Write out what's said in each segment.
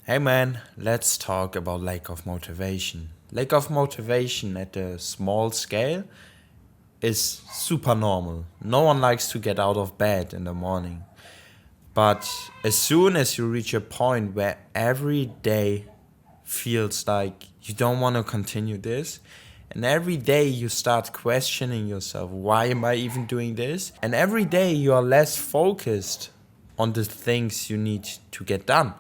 Hey man, let's talk about lack of motivation. Lack of motivation at a small scale is super normal. No one likes to get out of bed in the morning. But as soon as you reach a point where every day feels like you don't want to continue this, and every day you start questioning yourself, why am I even doing this? And every day you are less focused on the things you need to get done.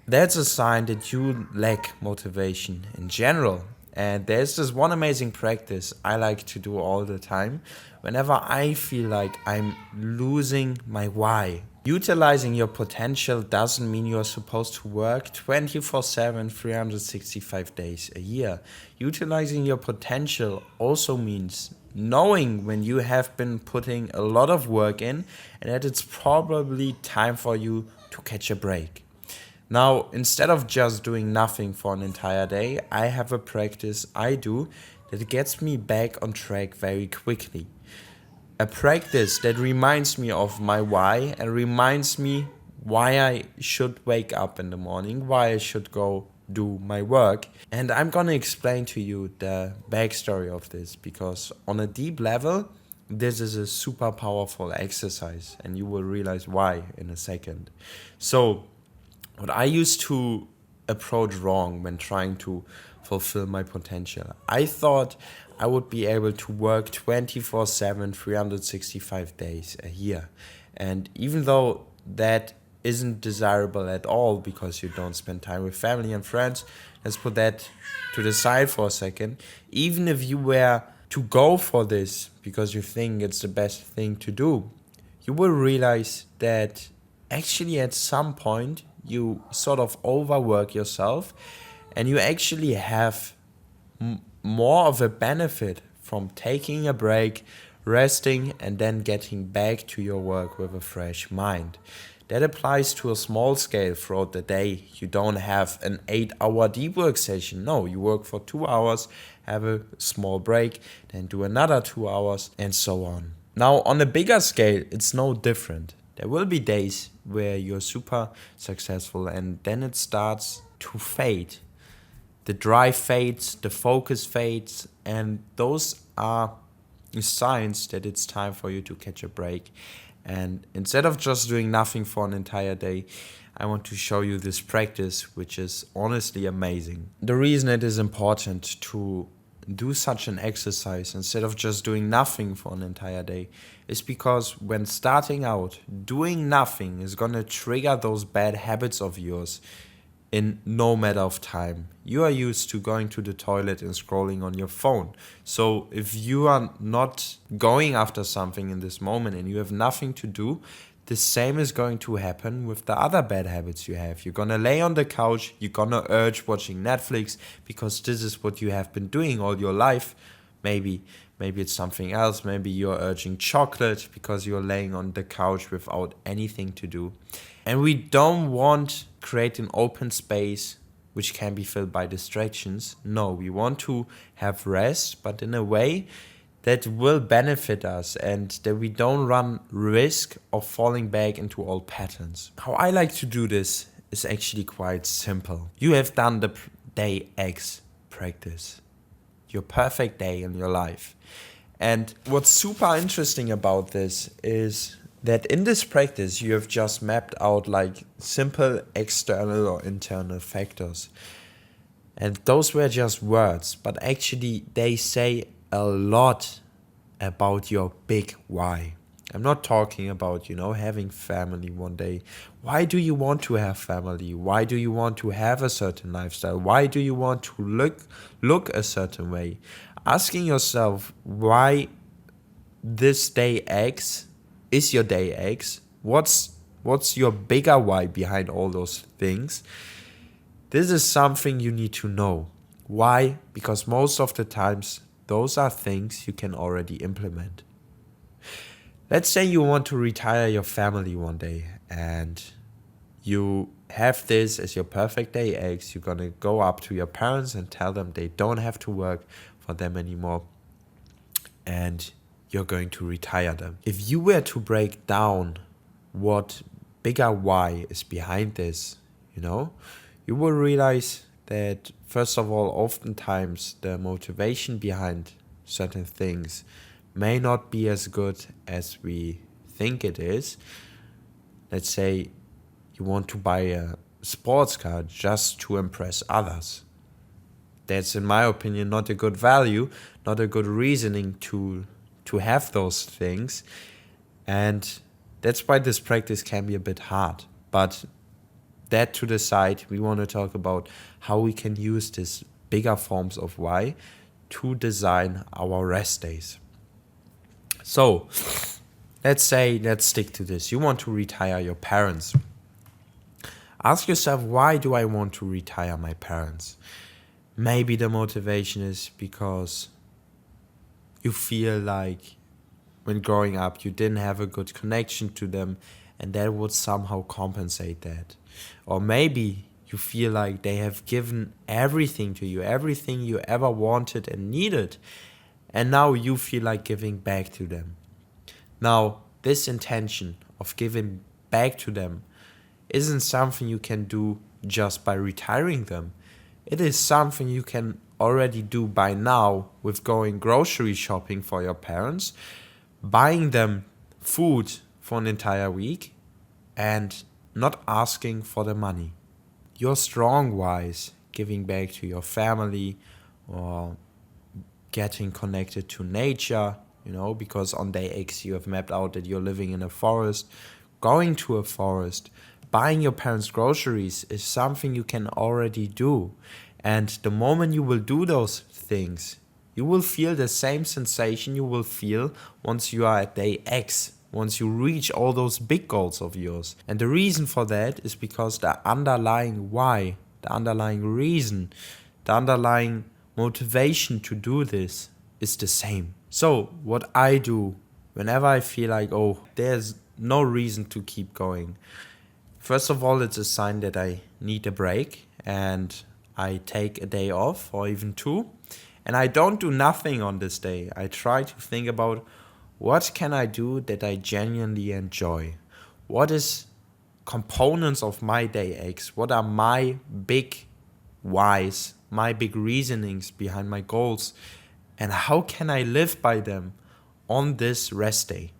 That's a sign that you lack motivation in general. And there's this one amazing practice I like to do all the time whenever I feel like I'm losing my why. Utilizing your potential doesn't mean you're supposed to work 24/7, 365 days a year. Utilizing your potential also means knowing when you have been putting a lot of work in and that it's probably time for you to catch a break. Now, instead of just doing nothing for an entire day, I have a practice I do that gets me back on track very quickly. A practice that reminds me of my why and reminds me why I should wake up in the morning, why I should go do my work. And I'm gonna explain to you the backstory of this because, on a deep level, this is a super powerful exercise, and you will realize why in a second. So, what I used to approach wrong when trying to fulfill my potential. I thought I would be able to work 24/7, 365 days a year. And even though that isn't desirable at all because you don't spend time with family and friends, let's put that to the side for a second. Even if you were to go for this because you think it's the best thing to do, you will realize that actually at some point you sort of overwork yourself and you actually have more of a benefit from taking a break, resting, and then getting back to your work with a fresh mind. That applies to a small scale throughout the day. You don't have an 8-hour deep work session. No, you work for 2 hours, have a small break, then do another 2 hours, and so on. Now, on a bigger scale, it's no different. There will be days where you're super successful and then it starts to fade. The drive fades, the focus fades, and those are signs that it's time for you to catch a break. And instead of just doing nothing for an entire day, I want to show you this practice, which is honestly amazing. The reason it is important to do such an exercise instead of just doing nothing for an entire day is because when starting out, doing nothing is gonna trigger those bad habits of yours in no matter of time. You are used to going to the toilet and scrolling on your phone. So if you are not going after something in this moment and you have nothing to do, the same is going to happen with the other bad habits you have. You're gonna lay on the couch, you're gonna urge watching Netflix because this is what you have been doing all your life. Maybe it's something else. Maybe you're urging chocolate because you're laying on the couch without anything to do. And we don't want create an open space which can be filled by distractions. No, we want to have rest, but in a way that will benefit us and that we don't run risk of falling back into old patterns. How I like to do this is actually quite simple. You have done the day X practice, your perfect day in your life. And what's super interesting about this is that in this practice you have just mapped out like simple external or internal factors. And those were just words, but actually they say a lot about your big why. I'm not talking about, having family one day. Why do you want to have family? Why do you want to have a certain lifestyle? Why do you want to look a certain way? Asking yourself why this day X is your day X. What's your bigger why behind all those things? This is something you need to know. Why? Because most of the times those are things you can already implement. Let's say you want to retire your family one day and you have this as your perfect day X. You're gonna go up to your parents and tell them they don't have to work for them anymore and you're going to retire them. If you were to break down what bigger why is behind this, you know? You will realize that, first of all, oftentimes the motivation behind certain things may not be as good as we think it is. Let's say you want to buy a sports car just to impress others. That's, in my opinion, not a good value, not a good reasoning to have those things. And that's why this practice can be a bit hard. But that to the side, we want to talk about how we can use these bigger forms of why to design our rest days. So, let's stick to this. You want to retire your parents. Ask yourself, why do I want to retire my parents? Maybe the motivation is because you feel like when growing up you didn't have a good connection to them and that would somehow compensate that. Or maybe you feel like they have given everything to you, everything you ever wanted and needed, and now you feel like giving back to them. Now, this intention of giving back to them isn't something you can do just by retiring them. It is something you can already do by now with going grocery shopping for your parents, buying them food for an entire week, and not asking for the money. Your strong whys, giving back to your family or getting connected to nature, because on day X you have mapped out that you're living in a forest, going to a forest, buying your parents' groceries is something you can already do. And the moment you will do those things, you will feel the same sensation you will feel once you are at day X, once you reach all those big goals of yours. And the reason for that is because the underlying why, the underlying reason, the underlying motivation to do this is the same. So what I do whenever I feel like, there's no reason to keep going, first of all, it's a sign that I need a break and I take a day off or even two. And I don't do nothing on this day. I try to think about what can I do that I genuinely enjoy? What is components of my day X? What are my big whys, my big reasonings behind my goals? And how can I live by them on this rest day?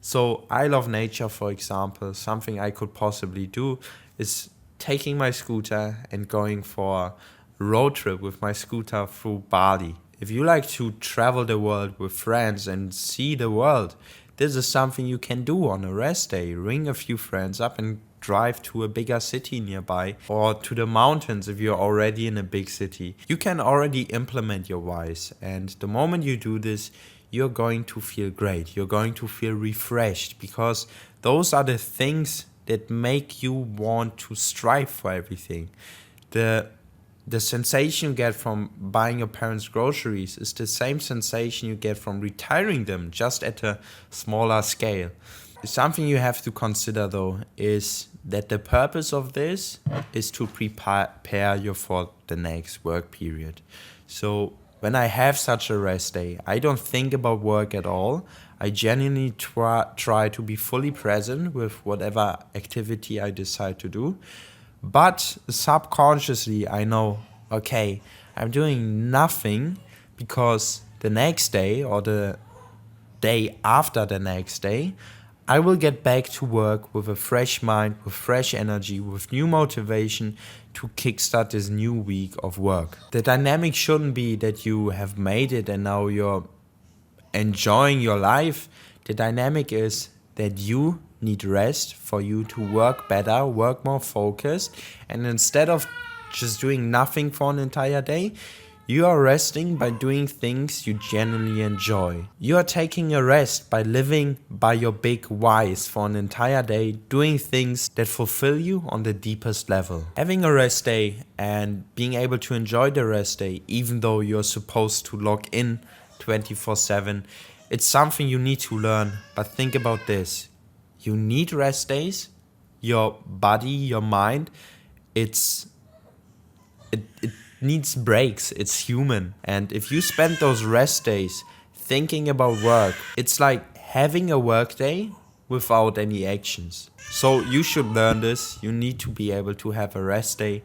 So I love nature, for example. Something I could possibly do is taking my scooter and going for a road trip with my scooter through Bali. If you like to travel the world with friends and see the world, this is something you can do on a rest day. Ring a few friends up and drive to a bigger city nearby, or to the mountains if you're already in a big city. You can already implement your whys, and the moment you do this, you're going to feel great. You're going to feel refreshed, because those are the things that make you want to strive for everything. The sensation you get from buying your parents' groceries is the same sensation you get from retiring them, just at a smaller scale. Something you have to consider, though, is that the purpose of this is to prepare you for the next work period. So when I have such a rest day, I don't think about work at all. I genuinely try to be fully present with whatever activity I decide to do. But subconsciously, I know, okay, I'm doing nothing, because the next day or the day after the next day, I will get back to work with a fresh mind, with fresh energy, with new motivation to kickstart this new week of work. The dynamic shouldn't be that you have made it and now you're enjoying your life. The dynamic is that you need rest for you to work better, work more focused, and instead of just doing nothing for an entire day, you are resting by doing things you genuinely enjoy. You are taking a rest by living by your big whys for an entire day, doing things that fulfill you on the deepest level. Having a rest day and being able to enjoy the rest day, even though you're supposed to log in 24/7, it's something you need to learn. But think about this. You need rest days. Your body, your mind, it needs breaks. It's human. And if you spend those rest days thinking about work, it's like having a work day without any actions. So you should learn this. You need to be able to have a rest day.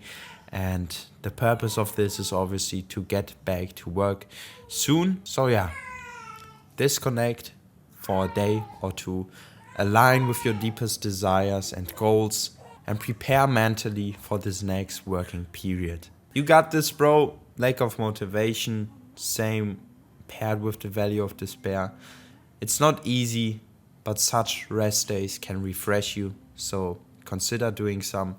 And the purpose of this is obviously to get back to work soon. So yeah, disconnect for a day or two, align with your deepest desires and goals, and prepare mentally for this next working period. You got this, bro. Lack of motivation, same paired with the value of despair. It's not easy, but such rest days can refresh you. So consider doing some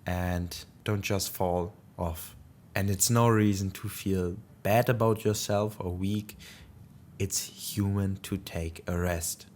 and don't just fall off. And it's no reason to feel bad about yourself or weak. It's human to take a rest.